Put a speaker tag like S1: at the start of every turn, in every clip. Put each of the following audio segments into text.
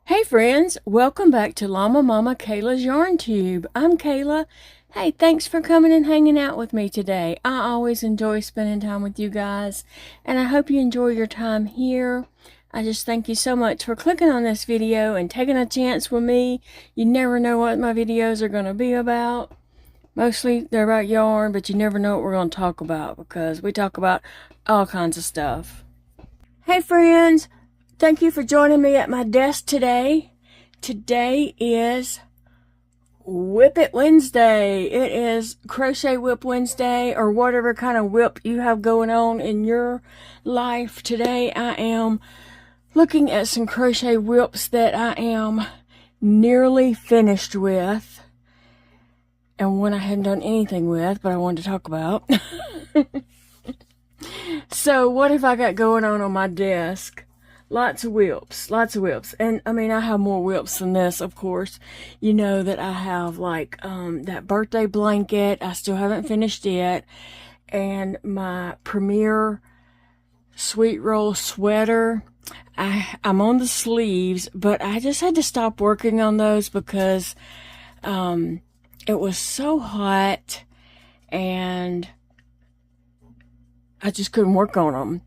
S1: Hey friends, welcome back to Llama Mama Kayla's Yarn Tube. I'm Kayla. Hey, thanks for coming and hanging out with me today. I always enjoy spending time with you guys, and I hope you enjoy your time here. I just thank you so much for clicking on this video and taking a chance with me. You never know what my videos are going to be about. Mostly they're about yarn, but you never know what we're going to talk about because we talk about all kinds of stuff. Hey friends! Thank you for joining me at my desk today. Today is Whip It Wednesday. It is Crochet Whip Wednesday, or whatever kind of whip you have going on in your life. Today I am looking at some crochet whips that I am nearly finished with, and one I hadn't done anything with, but I wanted to talk about. So what have I got going on my desk? Lots of whips. And I mean, I have more whips than this, of course. You know that I have like that birthday blanket. I still haven't finished it. And my Premier Sweet Roll sweater. I'm on the sleeves, but I just had to stop working on those because it was so hot and I just couldn't work on them.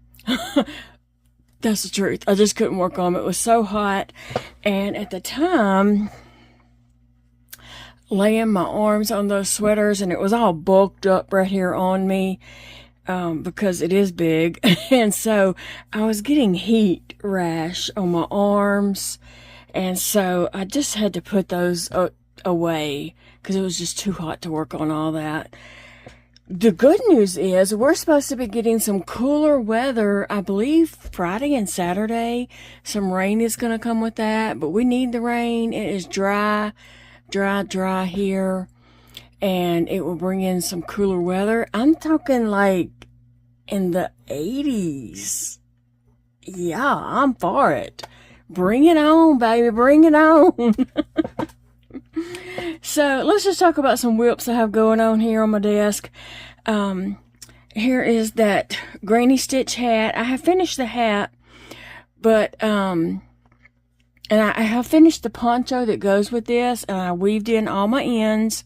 S1: That's the truth. I just couldn't work on them. It was so hot. And at the time, laying my arms on those sweaters, and it was all bulked up right here on me because it is big. And so I was getting heat rash on my arms. And so I just had to put those away because it was just too hot to work on all that. The good news is we're supposed to be getting some cooler weather, I believe Friday and Saturday. Some rain is going to come with that, but we need the rain. It is dry here, and it will bring in some cooler weather. I'm talking like in the 80s. Yeah, I'm for it. Bring it on, baby. Bring it on. So let's just talk about some whips I have going on here on my desk. Here is that granny stitch hat. I have finished the hat, but and I have finished the poncho that goes with this, and I weaved in all my ends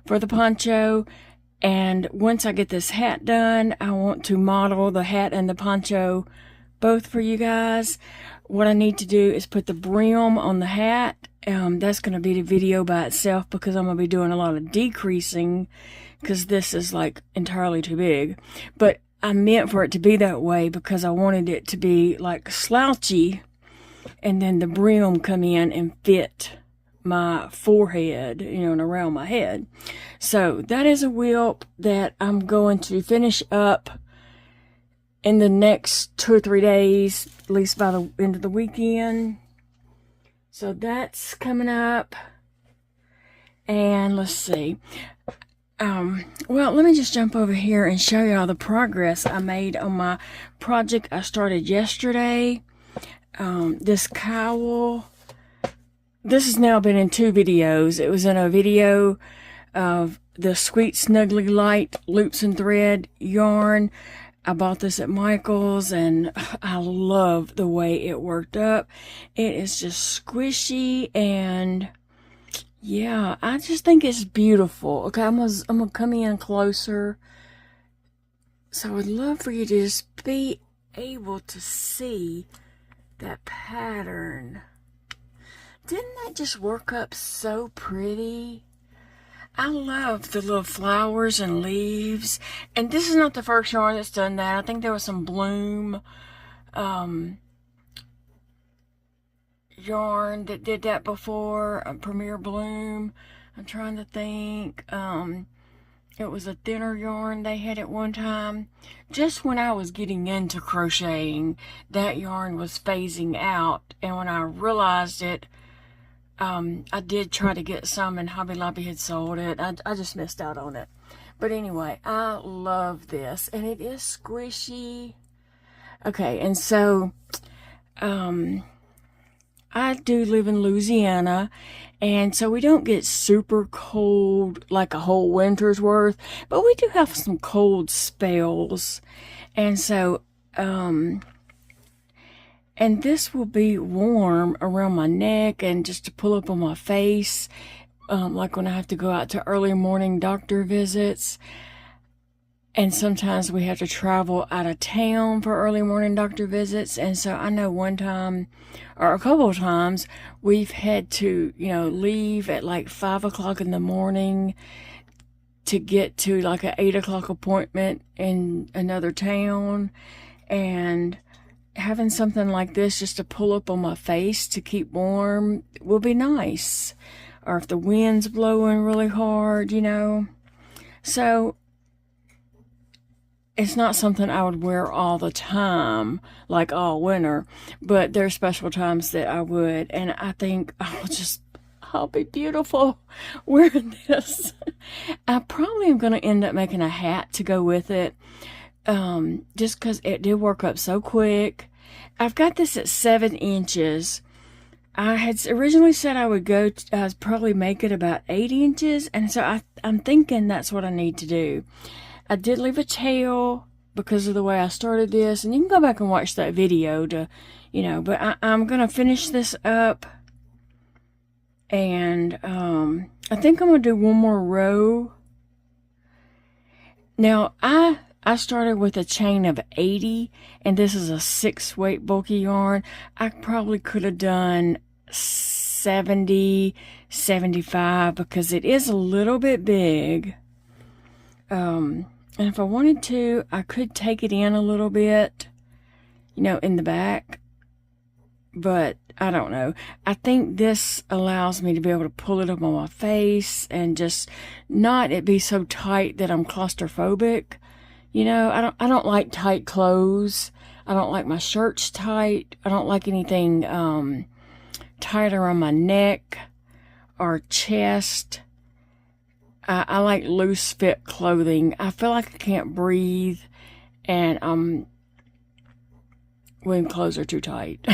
S1: for the poncho. And once I get this hat done, I want to model the hat and the poncho both for you guys. What I need to do is put the brim on the hat. That's going to be the video by itself because I'm going to be doing a lot of decreasing because this is like entirely too big. But I meant for it to be that way because I wanted it to be like slouchy and then the brim come in and fit my forehead, and around my head. So that is a whip that I'm going to finish up in the next 2 or 3 days, at least by the end of the weekend. So that's coming up. And let's see. Well, let me just jump over here and show y'all the progress I made on my project I started yesterday. This cowl. This has now been in 2 videos. It was in a video of the Sweet Snuggly Light Loops and Thread yarn. I bought this at Michael's, and I love the way it worked up. It is just squishy, and yeah, I just think it's beautiful. Okay, I'm gonna come in closer. So I would love for you to just be able to see that pattern. Didn't that just work up so pretty? I love the little flowers and leaves. And this is not the first yarn that's done that. I think there was some Bloom yarn that did that before. Premier Bloom. I'm trying to think. It was a thinner yarn they had at one time. Just when I was getting into crocheting, that yarn was phasing out. And when I realized it, I did try to get some, and Hobby Lobby had sold it. I just missed out on it. But anyway, I love this, and it is squishy. Okay, and so I do live in Louisiana, and so we don't get super cold like a whole winter's worth, but we do have some cold spells. And so And this will be warm around my neck and just to pull up on my face, like when I have to go out to early morning doctor visits. And sometimes we have to travel out of town for early morning doctor visits. And so I know one time or a couple of times we've had to, leave at like 5 o'clock in the morning to get to like an 8 o'clock appointment in another town. And having something like this just to pull up on my face to keep warm will be nice. Or if the wind's blowing really hard, So it's not something I would wear all the time, like all winter, but there are special times that I would, and I think I'll be beautiful wearing this. I probably am going to end up making a hat to go with it, just because it did work up so quick. I've got this at 7 inches. I had originally said I would probably make it about 8 inches, and so I'm thinking that's what I need to do. I did leave a tail because of the way I started this, and you can go back and watch that video but I'm going to finish this up, and I think I'm going to do one more row. Now, I started with a chain of 80, and this is a 6-weight bulky yarn. I probably could have done 70, 75 because it is a little bit big. And if I wanted to, I could take it in a little bit, in the back. But I don't know. I think this allows me to be able to pull it up on my face and just not it be so tight that I'm claustrophobic. I don't like tight clothes. I don't like my shirts tight. I don't like anything tight around my neck or chest. I like loose fit clothing. I feel like I can't breathe, and when clothes are too tight.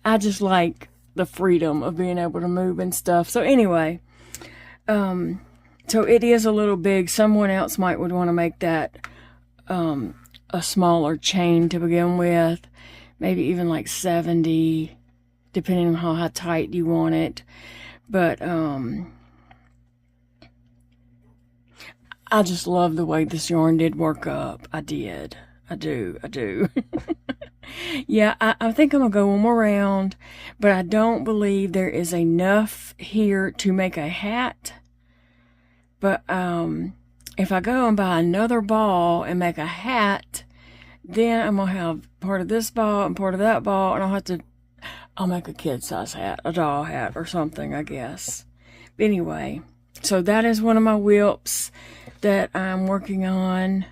S1: I just like the freedom of being able to move and stuff. So anyway, so it is a little big. Someone else would want to make that a smaller chain to begin with, maybe even like 70, depending on how tight you want it. But I just love the way this yarn did work up. I do. Yeah, I think I'm going to go one more round, but I don't believe there is enough here to make a hat. But if I go and buy another ball and make a hat, then I'm going to have part of this ball and part of that ball, and I'll make a kid-size hat, a doll hat or something, I guess. But anyway, so that is one of my WIPs that I'm working on.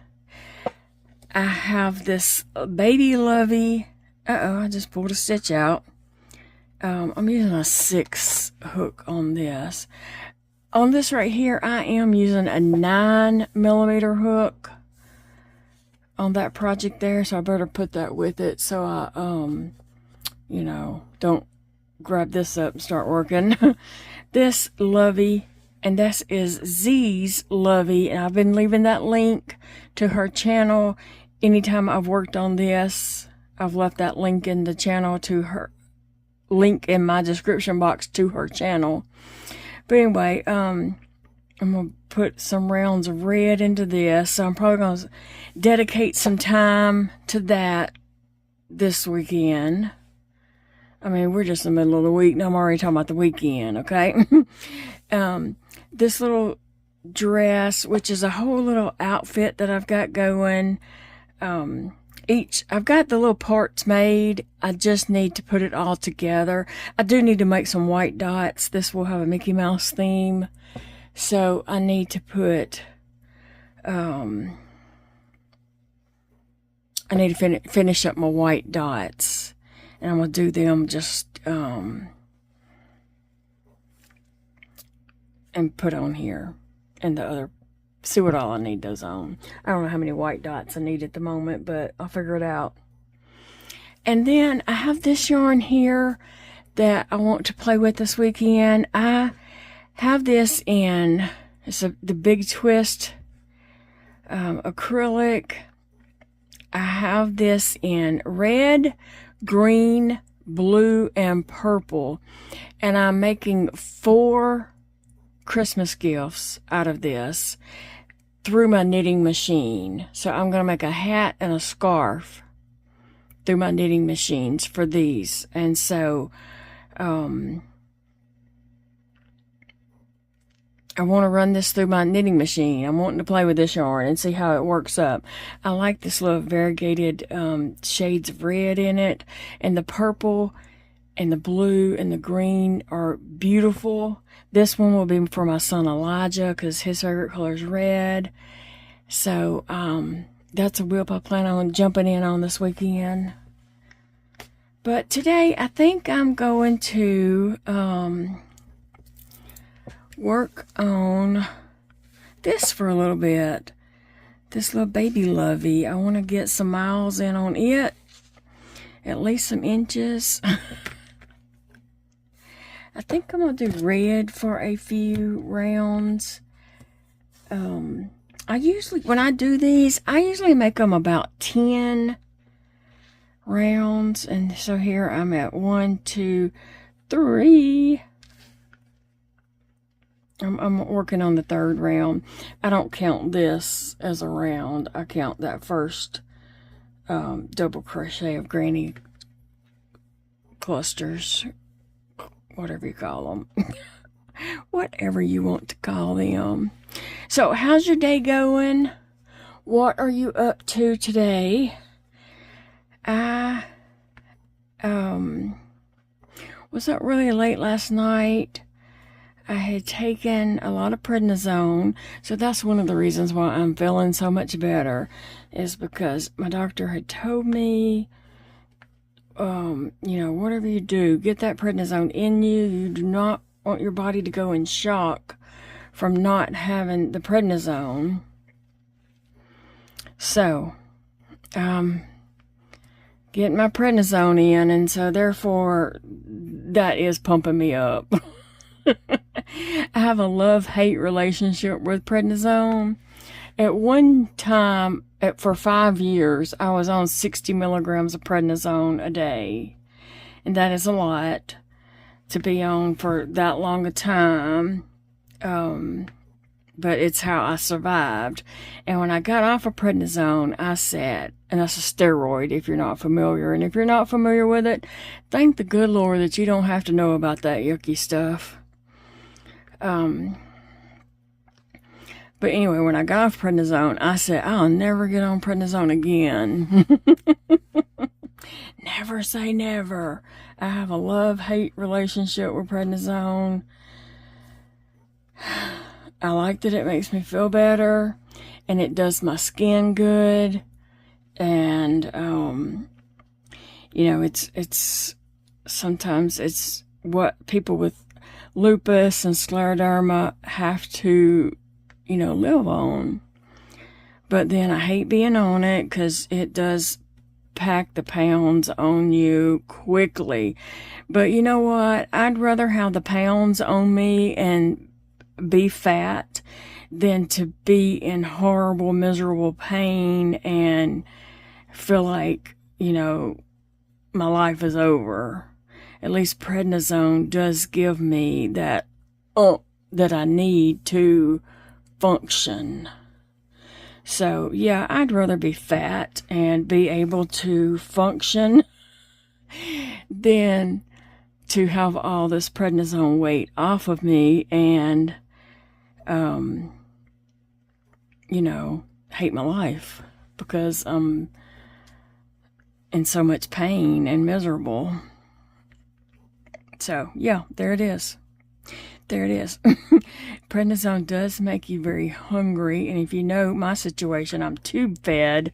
S1: I have this baby lovey. I just pulled a stitch out. I'm using a 6 hook on this. On this right here, I am using a 9mm hook on that project there, so I better put that with it so I, don't grab this up and start working. This lovey, and this is Z's lovey, and I've been leaving that link to her channel. Anytime I've worked on this, I've left that link in the channel to her, link in my description box to her channel. But anyway, I'm going to put some rounds of red into this, so I'm probably going to dedicate some time to that this weekend. I mean, we're just in the middle of the week, and I'm already talking about the weekend, okay? This little dress, which is a whole little outfit that I've got going. I've got the little parts made. I just need to put it all together. I do need to make some white dots. This will have a Mickey Mouse theme. So I need to put, I need to finish up my white dots. And I'm going to do them just, and put on here. And the other, see what all I need those on. I don't know how many white dots I need at the moment, but I'll figure it out. And then I have this yarn here that I want to play with this weekend. I have this in, it's the Big Twist acrylic. I have this in red, green, blue, and purple. And I'm making 4 Christmas gifts out of this through my knitting machine. So I'm going to make a hat and a scarf through my knitting machines for these. And so I want to run this through my knitting machine. I'm wanting to play with this yarn and see how it works up. I like this little variegated shades of red in it. And the purple and the blue and the green are beautiful. This one will be for my son Elijah because his favorite color is red. So that's a WIP I plan on jumping in on this weekend. But today I think I'm going to work on this for a little bit. This little baby lovey. I want to get some miles in on it. At least some inches. I think I'm going to do red for a few rounds. When I do these, I usually make them about 10 rounds. And so here I'm at 1, 2, 3. I'm working on the 3rd round. I don't count this as a round. I count that first double crochet of granny clusters, whatever you call them. Whatever you want to call them. So how's your day going? What are you up to today? I was up really late last night. I had taken a lot of prednisone, so that's one of the reasons why I'm feeling so much better, is because my doctor had told me, whatever you do, get that prednisone in you. You do not want your body to go in shock from not having the prednisone. So, getting my prednisone in, and so therefore, that is pumping me up. I have a love-hate relationship with prednisone. At one time, for 5 years, I was on 60 milligrams of prednisone a day. And that is a lot to be on for that long a time. But it's how I survived. And when I got off of prednisone, I said, and that's a steroid if you're not familiar. And if you're not familiar with it, thank the good Lord that you don't have to know about that yucky stuff. But anyway, when I got off prednisone, I said, I'll never get on prednisone again. Never say never. I have a love-hate relationship with prednisone. I like that it makes me feel better, and it does my skin good. And, it's sometimes it's what people with lupus and scleroderma have to, live on. But then I hate being on it because it does pack the pounds on you quickly. But you know what? I'd rather have the pounds on me and be fat than to be in horrible, miserable pain and feel like, my life is over. At least prednisone does give me that that I need to function. So, yeah, I'd rather be fat and be able to function than to have all this prednisone weight off of me and, hate my life because I'm in so much pain and miserable. So, yeah, there it is. There it is. Prednisone does make you very hungry. And if you know my situation, I'm tube fed,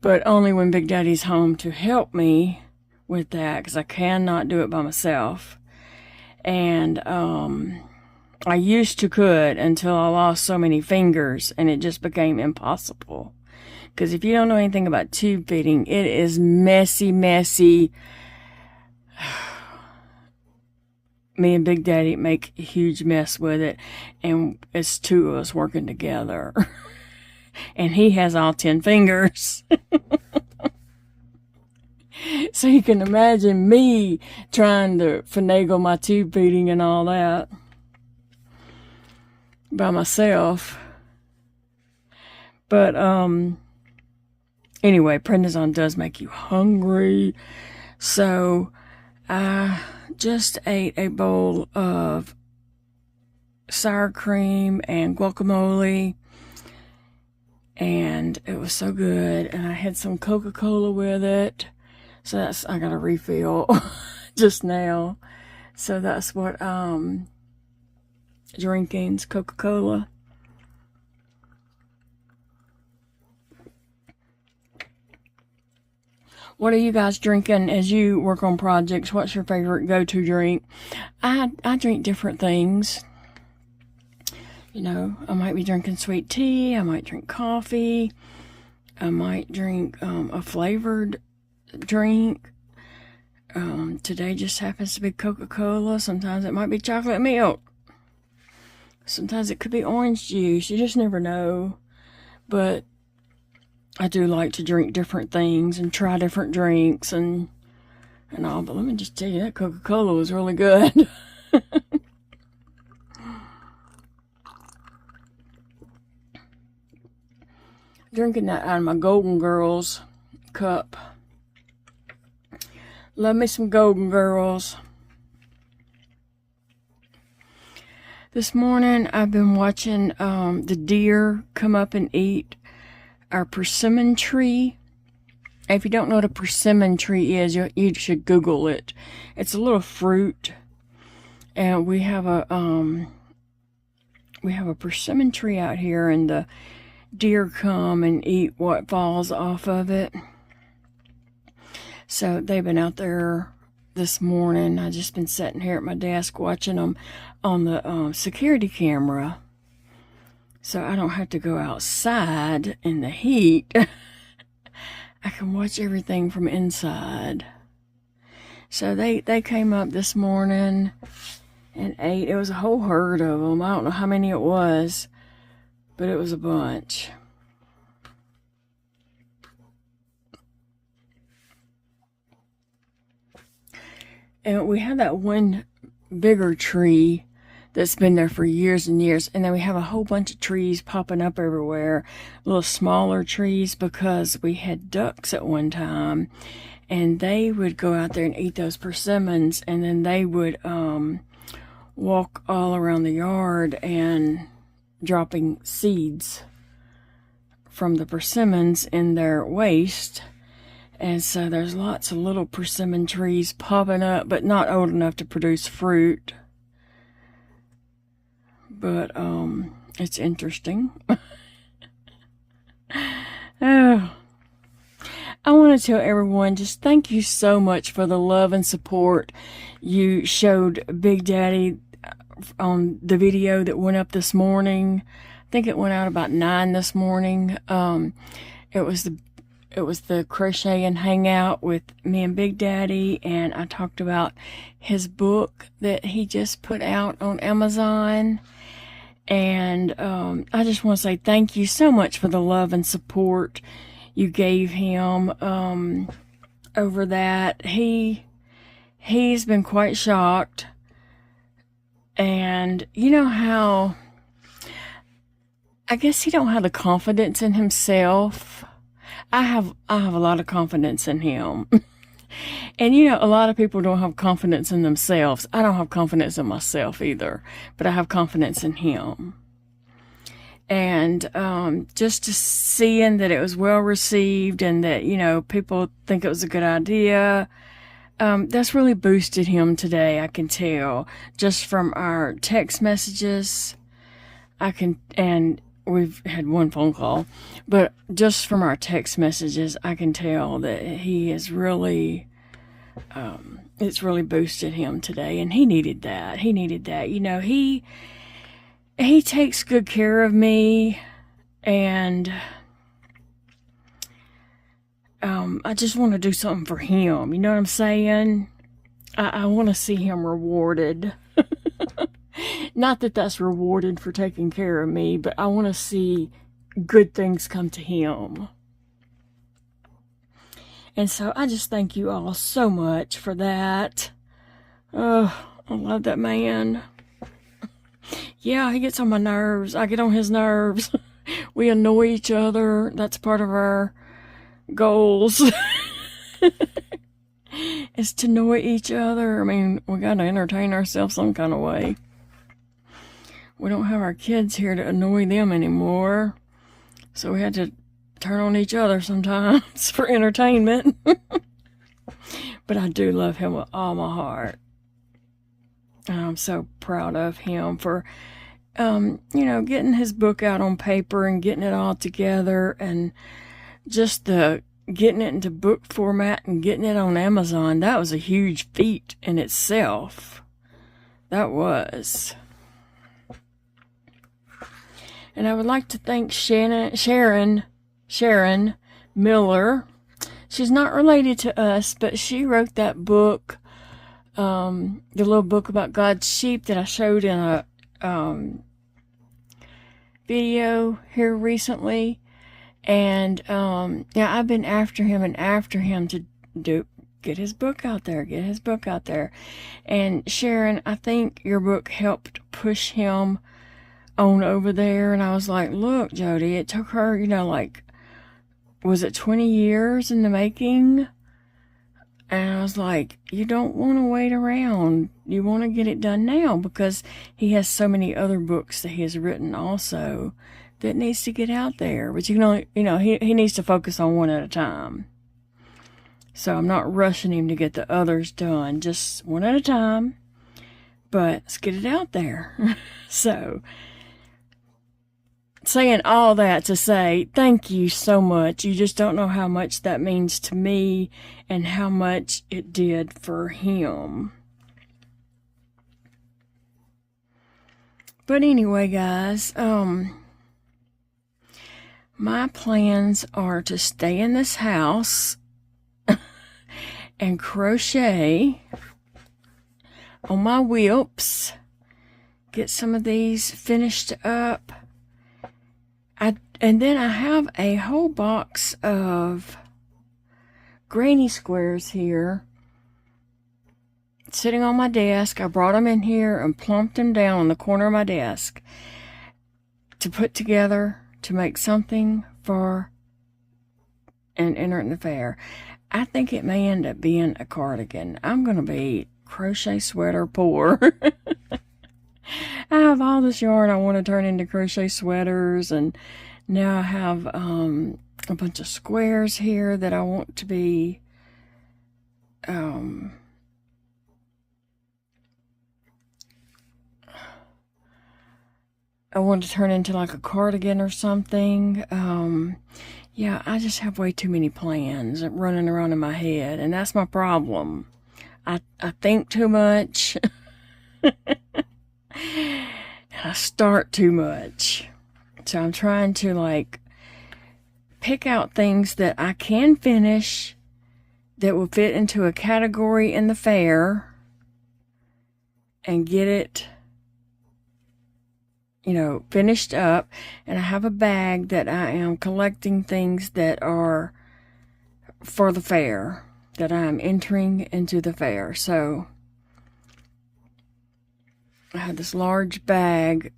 S1: but only when Big Daddy's home to help me with that because I cannot do it by myself. And I used to could until I lost so many fingers and it just became impossible. Because if you don't know anything about tube feeding, it is messy. Me and Big Daddy make a huge mess with it, and it's 2 of us working together. And he has all 10 fingers. So you can imagine me trying to finagle my tube feeding and all that by myself. But anyway, prednisone does make you hungry. So I just ate a bowl of sour cream and guacamole, and it was so good. And I had some Coca-Cola with it. So that's, I got a refill just now. So that's what drinking's Coca-Cola. What are you guys drinking as you work on projects? What's your favorite go-to drink? I drink different things. You know, I might be drinking sweet tea. I might drink coffee. I might drink a flavored drink. Today just happens to be Coca-Cola. Sometimes it might be chocolate milk. Sometimes it could be orange juice. You just never know. But I do like to drink different things and try different drinks and all. But let me just tell you, that Coca-Cola was really good. Drinking that out of my Golden Girls cup. Love me some Golden Girls. This morning I've been watching the deer come up and eat our persimmon tree. If you don't know what a persimmon tree is, you should Google it. It's a little fruit, and we have a persimmon tree out here, and the deer come and eat what falls off of it. So they've been out there this morning. I just been sitting here at my desk watching them on the security camera, so I don't have to go outside in the heat. I can watch everything from inside. So they came up this morning and ate. It was a whole herd of them. I don't know how many it was, but it was a bunch. And we have that one bigger tree that's been there for years and years. And then we have a whole bunch of trees popping up everywhere. Little smaller trees, because we had ducks at one time. And they would go out there and eat those persimmons. And then they would walk all around the yard and dropping seeds from the persimmons in their waste. And so there's lots of little persimmon trees popping up, but not old enough to produce fruit. But it's interesting. Oh, I want to tell everyone, just thank you so much for the love and support you showed Big Daddy on the video that went up this morning. I think it went out about 9 this morning. It was the crochet and hangout with me and Big Daddy, and I talked about his book that he just put out on Amazon. And I just want to say thank you so much for the love and support you gave him over that. He's been quite shocked. And you know how, I guess he don't have the confidence in himself. I have a lot of confidence in him. And you know, a lot of people don't have confidence in themselves. I don't have confidence in myself either, but I have confidence in him. And just to seeing that it was well received and that, you know, people think it was a good idea, that's really boosted him today, I can tell. Just from our text messages, and we've had one phone call, but just from our text messages, I can tell that he is really, it's really boosted him today, and he needed that. He needed that. You know, he takes good care of me, and I just want to do something for him. You know what I'm saying? I want to see him rewarded. Not that that's rewarded for taking care of me, but I want to see good things come to him. And so I just thank you all so much for that. Oh, I love that man. Yeah, he gets on my nerves. I get on his nerves. We annoy each other. That's part of our goals. Is to annoy each other. I mean, we gotta entertain ourselves some kind of way. We don't have our kids here to annoy them anymore. So we had to turn on each other sometimes for entertainment. But I do love him with all my heart. And I'm so proud of him for, you know, getting his book out on paper and getting it all together, and just getting it into book format and getting it on Amazon. That was a huge feat in itself. That was. And I would like to thank Sharon Miller. She's not related to us, but she wrote that book, the little book about God's sheep that I showed in a video here recently. And yeah, I've been after him to get his book out there. And Sharon, I think your book helped push him on over there. And I was like, look, Jody, it took her, you know, like, was it 20 years in the making? And I was like, you don't want to wait around. You want to get it done now, because he has so many other books that he has written also that needs to get out there. But you can only, you know, he needs to focus on one at a time. So I'm not rushing him to get the others done, just one at a time. But let's get it out there. So, saying all that to say thank you so much. You just don't know how much that means to me and how much it did for him. But anyway, guys, my plans are to stay in this house and crochet on my WIPs, get some of these finished up. And then I have a whole box of granny squares here sitting on my desk. I brought them in here and plumped them down on the corner of my desk to put together to make something for and enter it in the fair. I think it may end up being a cardigan. I'm going to be crochet sweater poor. I have all this yarn I want to turn into crochet sweaters, and now I have a bunch of squares here that I want to be I want to turn into like a cardigan or something. Yeah, I just have way too many plans running around in my head, and that's my problem. I think too much. I start too much. So I'm trying to like pick out things that I can finish that will fit into a category in the fair and get it, you know, finished up. And I have a bag that I am collecting things that are for the fair, that I am entering into the fair. So I have this large bag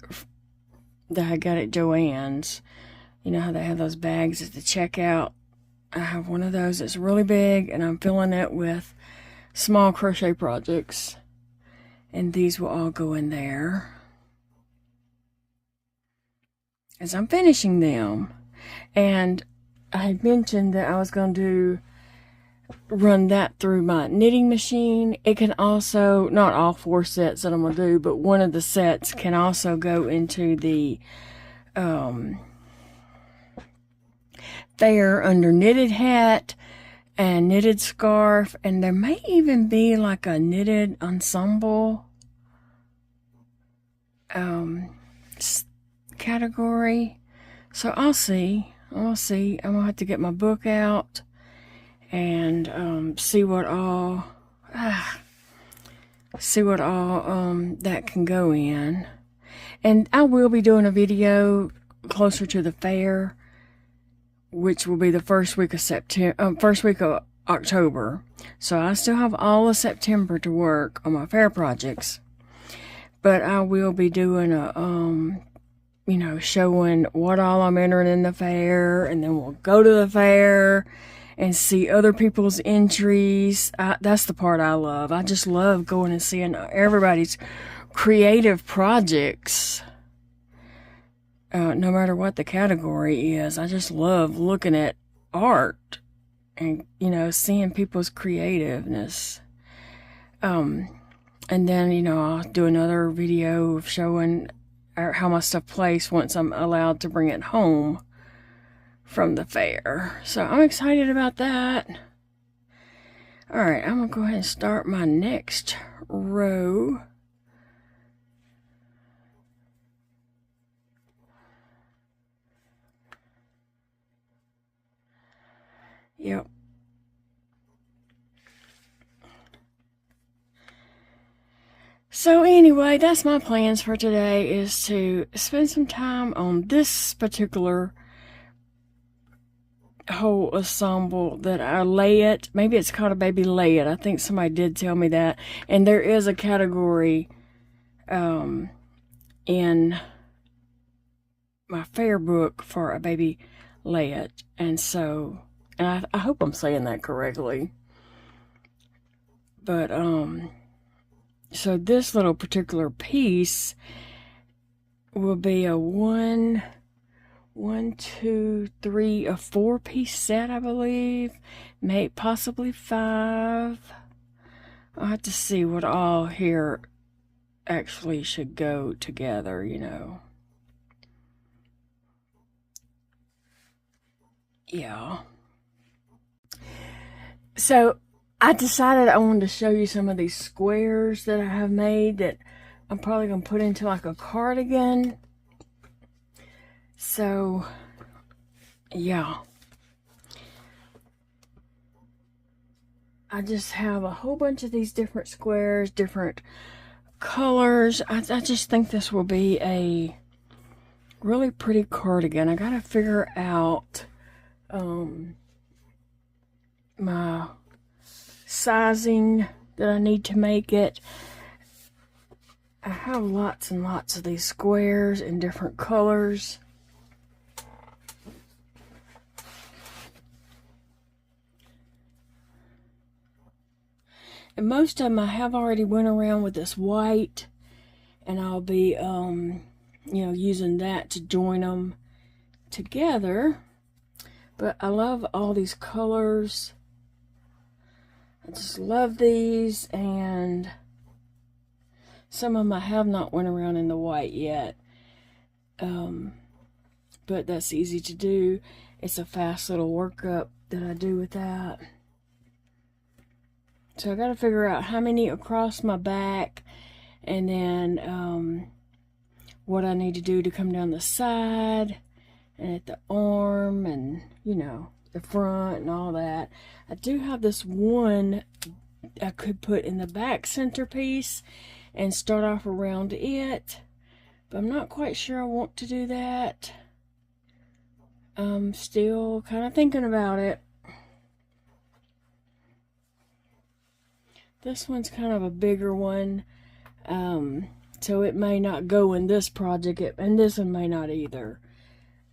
S1: that I got at Joann's. You know how they have those bags at the checkout? I have one of those that's really big, and I'm filling it with small crochet projects. And these will all go in there as I'm finishing them. And I had mentioned that I was going to run that through my knitting machine. It can also, not all 4 sets that I'm going to do, but one of the sets can also go into the fair under knitted hat and knitted scarf, and there may even be like a knitted ensemble category. So I'll see. I'm gonna have to get my book out and see what all that can go in. And I will be doing a video closer to the fair, which will be the first week of September, first week of October. So I still have all of September to work on my fair projects. But I will be doing a, you know, showing what all I'm entering in the fair. And then we'll go to the fair and see other people's entries. That's the part I love. I just love going and seeing everybody's creative projects. No matter what the category is. I just love looking at art and, you know, seeing people's creativeness. And then, you know, I'll do another video of showing how my stuff plays once I'm allowed to bring it home from the fair. So I'm excited about that. Alright, I'm going to go ahead and start my next row. Yep. So anyway, that's my plans for today, is to spend some time on this particular whole ensemble that I lay it. Maybe it's called a baby lay it. I think somebody did tell me that. And there is a category in my fair book for a baby lay it. And so, and I hope I'm saying that correctly. But, so this little particular piece will be a 1, 2, 3, a 4-piece set, I believe. Possibly 5. I'll have to see what all here actually should go together, you know. Yeah. So I decided I wanted to show you some of these squares that I have made that I'm probably going to put into like a cardigan. So, yeah. I just have a whole bunch of these different squares, different colors. I just think this will be a really pretty cardigan. I got to figure out my sizing that I need to make it. I have lots and lots of these squares in different colors. And most of them I have already went around with this white, and I'll be you know, using that to join them together. But I love all these colors. I just love these, and some of them I have not went around in the white yet. But that's easy to do. It's a fast little workup that I do with that. So I got to figure out how many across my back, and then what I need to do to come down the side and at the arm, and, you know, the front and all that. I do have this one I could put in the back centerpiece and start off around it, but I'm not quite sure I want to do that. I'm still kind of thinking about it. This one's kind of a bigger one, so it may not go in this project, and this one may not either.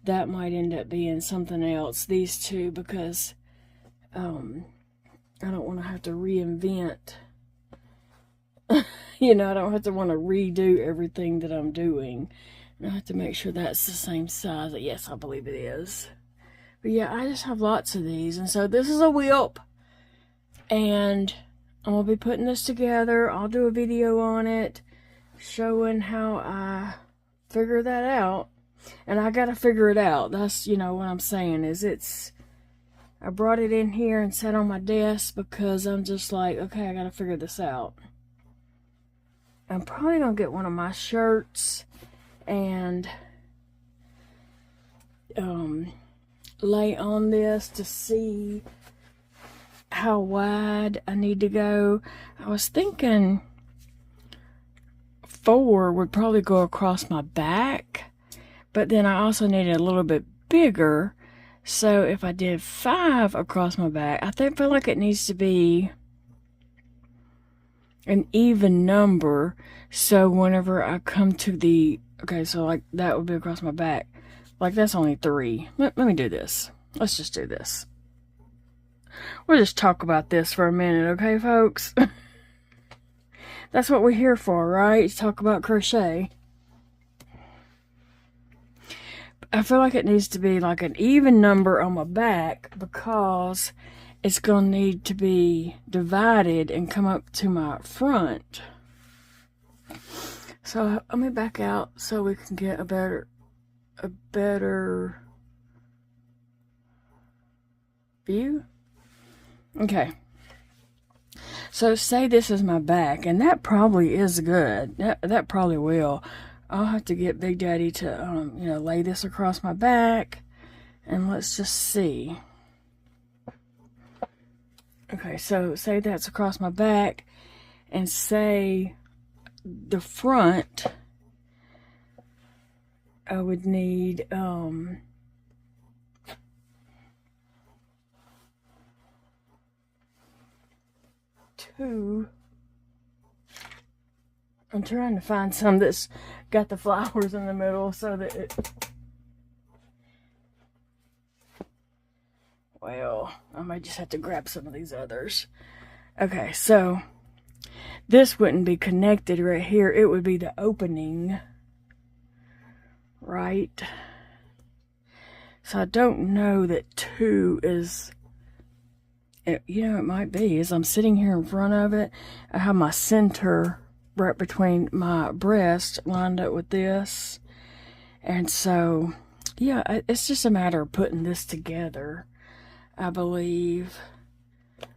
S1: That might end up being something else, these two, because I don't want to have to reinvent. You know, I don't have to want to redo everything that I'm doing. And I have to make sure that's the same size. Yes, I believe it is. But yeah, I just have lots of these. And so this is a WIP. And I'm going to be putting this together. I'll do a video on it showing how I figure that out. And I got to figure it out. That's, you know, what I'm saying is I brought it in here and sat on my desk because I'm just like, okay, I got to figure this out. I'm probably going to get one of my shirts and lay on this to see how wide I need to go. I was thinking 4 would probably go across my back, but then I also needed a little bit bigger, So if I did 5 across my back, I feel like it needs to be an even number. So whenever I come to the, okay, so like that would be across my back. Like that's only 3. Let me do this. Let's just do this. We'll just talk about this for a minute, okay, folks? That's what we're here for, right? Talk about crochet. I feel like it needs to be like an even number on my back because it's going to need to be divided and come up to my front. So let me back out so we can get a better view. Okay. So say this is my back, and that probably is good. That probably will. I'll have to get Big Daddy to, lay this across my back, and let's just see. Okay, so say that's across my back, and say the front, I would need, 2. I'm trying to find some that's got the flowers in the middle so that it... Well, I might just have to grab some of these others. Okay, so this wouldn't be connected right here. It would be the opening, right? So I don't know that 2 is... It might be. As I'm sitting here in front of it, I have my center right between my breast lined up with this. And so, yeah, it's just a matter of putting this together, I believe.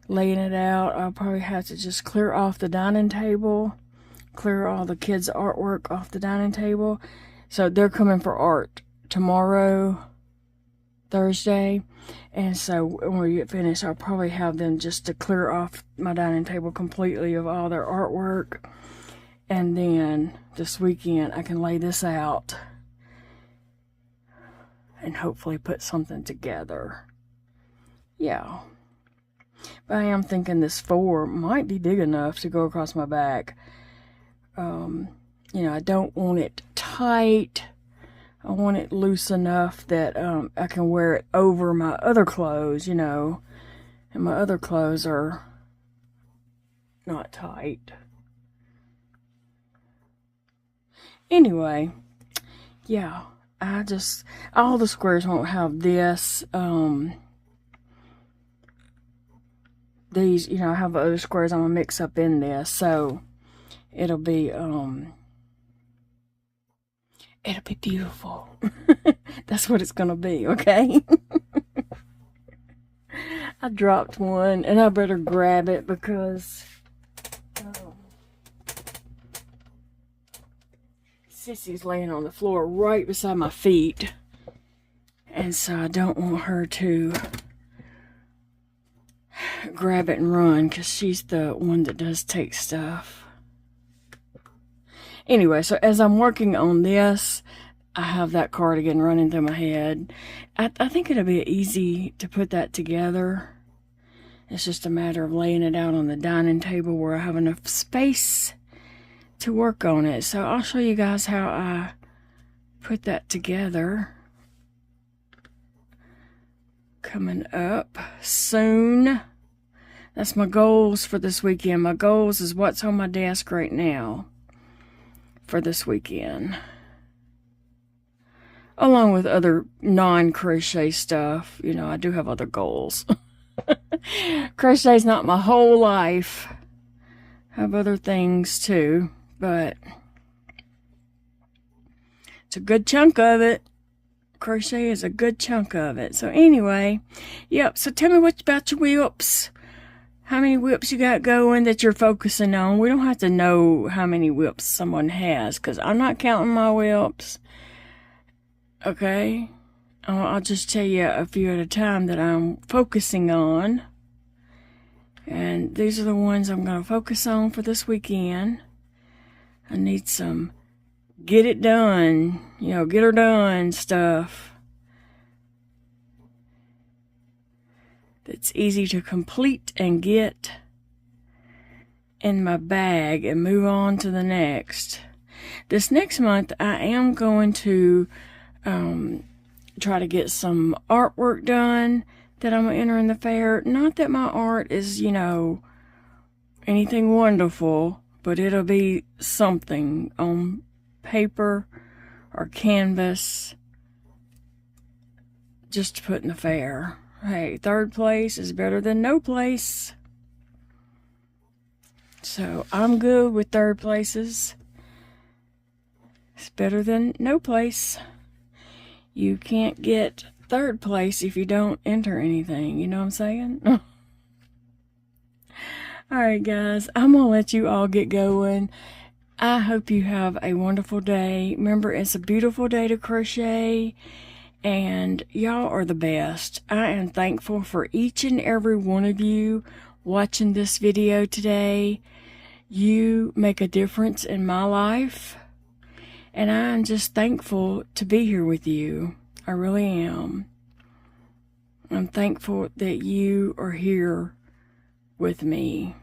S1: Laying it out, I'll probably have to just clear off the dining table, clear all the kids' artwork off the dining table. So they're coming for art tomorrow, Thursday. And so when we get finished, I'll probably have them just to clear off my dining table completely of all their artwork. And then this weekend, I can lay this out and hopefully put something together. Yeah. But I am thinking this 4 might be big enough to go across my back. I don't want it tight. I want it loose enough that I can wear it over my other clothes, and my other clothes are not tight. Anyway, yeah, all the squares won't have this, these, I have other squares I'm gonna mix up in this, so it'll be beautiful. That's what it's gonna be, okay? I dropped one, and I better grab it because Sissy's laying on the floor right beside my feet, and so I don't want her to grab it and run because she's the one that does take stuff. Anyway, so as I'm working on this, I have that cardigan running through my head. I think it'll be easy to put that together. It's just a matter of laying it out on the dining table where I have enough space to work on it. So I'll show you guys how I put that together. Coming up soon. That's my goals for this weekend. My goals is what's on my desk right now for this weekend. Along with other non-crochet stuff. I do have other goals. Crochet's not my whole life. I have other things too, but it's a good chunk of it. Crochet is a good chunk of it. So anyway, yep. So tell me what about your WIPs. How many WIPs you got going that you're focusing on? We don't have to know how many WIPs someone has, because I'm not counting my WIPs. Okay? I'll just tell you a few at a time that I'm focusing on. And these are the ones I'm going to focus on for this weekend. I need some get it done, get her done stuff. that's easy to complete and get in my bag and move on to the next. This next month I am going to try to get some artwork done that I'm going to enter in the fair. Not that my art is, you know, anything wonderful, but it'll be something on paper or canvas just to put in the fair. Hey, 3rd place is better than no place. So I'm good with 3rd places. It's better than no place. You can't get 3rd place if you don't enter anything. You know what I'm saying? Alright guys, I'm going to let you all get going. I hope you have a wonderful day. Remember, it's a beautiful day to crochet. And y'all are the best. I am thankful for each and every one of you watching this video today. You make a difference in my life. And I'm just thankful to be here with you. I really am. I'm thankful that you are here with me.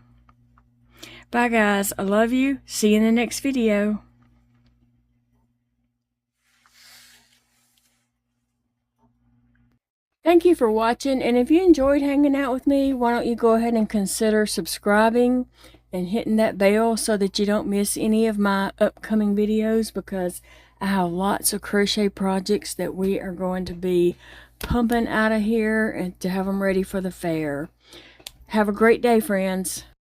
S1: Bye guys. I love you. See you in the next video. Thank you for watching, and if you enjoyed hanging out with me, why don't you go ahead and consider subscribing and hitting that bell so that you don't miss any of my upcoming videos, because I have lots of crochet projects that we are going to be pumping out of here and to have them ready for the fair. Have a great day, friends.